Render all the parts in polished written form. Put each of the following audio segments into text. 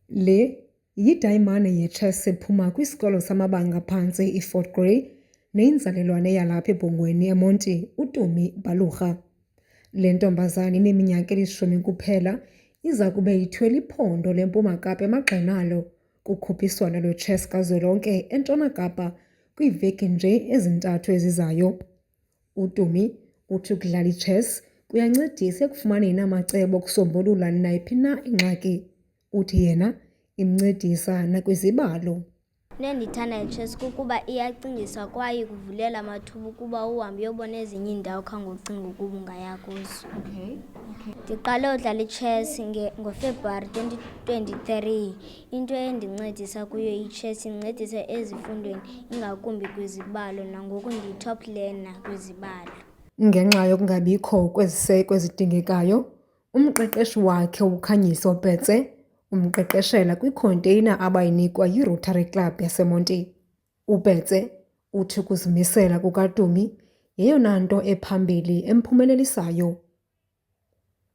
Le yidayimane yetshesi ephuma kwisikolo samabanga phantsi iFort Grey neyinzalelwane yalapha eBhongweni eMonti uTumi Bhalugha. Le ntombazana ineminyaka eli-10 kuphela iza kube ithwele iphondo leMpuma Kapa emagxeni alo kukhuphiswano lwetshesi kazwelonke eNtshona Kapa kwiiveki nje ezintathu ezizayo. UTumi uthi ukudlala itshesi kuyancedisa ekufumaneni amacebo okusombulula nayiphi na ingxaki. Uthi yena imncedisa nakwizibalo. Nendithanda itshesi kukuba iyacingisa kwaye ikuvulela amathuba ukuba uhambe uyobona ezinye iindawo khange ucinga ukuba ungaya kuzo. Ndiqale udlala itshesi ngoFebruwari 2023. Into endincedisa kuyo itshesi incedisa ezifundweni ingakumbi kwizibalo, nangoku ndiyi-top learner kwizibalo. Ngenxa yokungabikho kweziseko ezidingekayo, umqeqeshi wakhe uKhanyiso Petse umqeqeshela kwikhonteyina abayinikwa yiRotary Club yaseMonti. uPetse uthi ukuzimisela kukaTumi yeyona nto ephambili emphumelelisayo.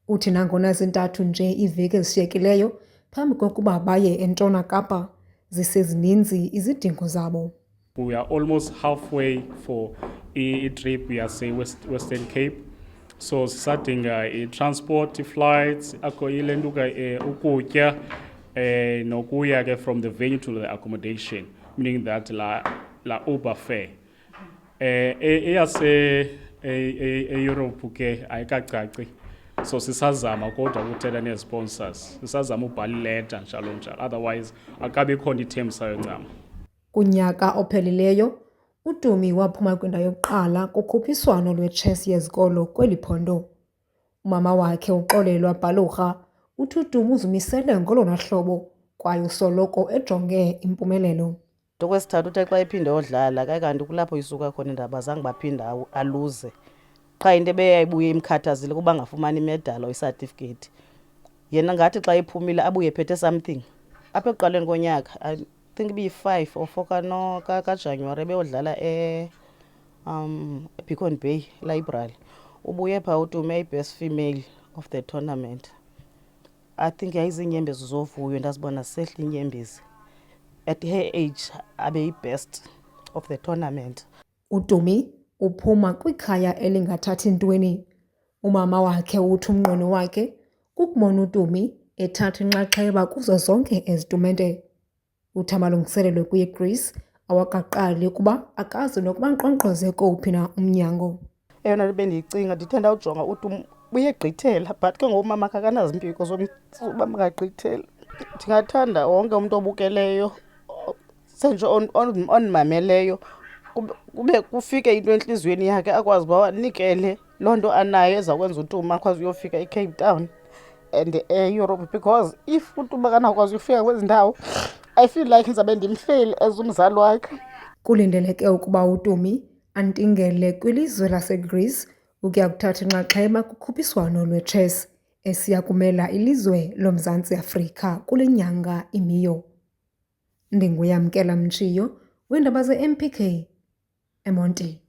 Uthi nangona zintathu nje iiveki ezishiyekileyo phambi kokuba baye eNtshona Kapa, zisezininzi izidingo zabo. We are almost halfway for a trip, we are say Western Cape. So sisadinga i-transport, flights, ile nto ukutya, nokuya ke from the venue to the accommodation, meaning that la Uber fare. Europe ke ayikacaci. So sisazama kodwa ukuthetha nee-sponsors, sisazama ubhala ileta njalo njalo, otherwise akabi khona ithembisayo ncam. Kunyaka ophelileyo, uTumi waphuma kwindawo yokuqala kukhuphiswano lwetshesi yezikolo kweli phondo. Umama wakhe uXolelwa Bhalugha uthi uTumi uzimisele ngolona hlobo kwaye usoloko ejonge impumelelo. Okwesithathu uthe xa ephinde odlala kanti kulapho isuka khona indaba zange baphinda aluze. Qha into ebeyayibuye imkhathazile kuba angafumani imedala or isatifiketi. Yena ngathi xa ephumile abuye ephethe something. Apha ekuqaleni konyaka, I think ibiyi-5 or 4 kaJanuwari beyodlala eBeacon Bay Library. Ubuye phaa uTumi eyi-best female of the tournament. I think yayiziinyembezi zovuyo, ndazibona sehla inyembezi. At her age abe yi-best of the tournament. uTumi uphuma kwikhaya elingathathi ntweni. Umama wakhe uthi umnqweno wakhe kukubona uTumi ethatha inxaxheba kuzo zonke ezi tumente. Uthi amalungiselelo kwiGreece awakaqali ukuba akazi nokuba nkqonkqoze kowuphi na umnyango. Eyona nto bendiyicinga ndithe ndawujonga uTumi uyegqithela, but ke ngoku umama akanazo impiko zoba makagqithele. Ndingathanda wonke umntu obukeleyo senje ondimameleyo kube kufike into entliziyweni yakhe akwazi uba anikele loo nto anayo ezawukwenza uTumi akwazi uyofika eCape Town and eEurope, because if uTumi akanakwazi ukufika kwezi ndawo I feel like ndizabe ndimfeyili as umzali wakhe. Kulindeleke ukuba uTumi antingele kwilizwe laseGreece ukuya kuthatha inxaxheba kukhuphiswano lwetshesi esiya kumela ilizwe loMzantsi Afrika kule nyanga iMeyo. NdinguYamkela Mtshiyo weendaba ze-MPK eMonti.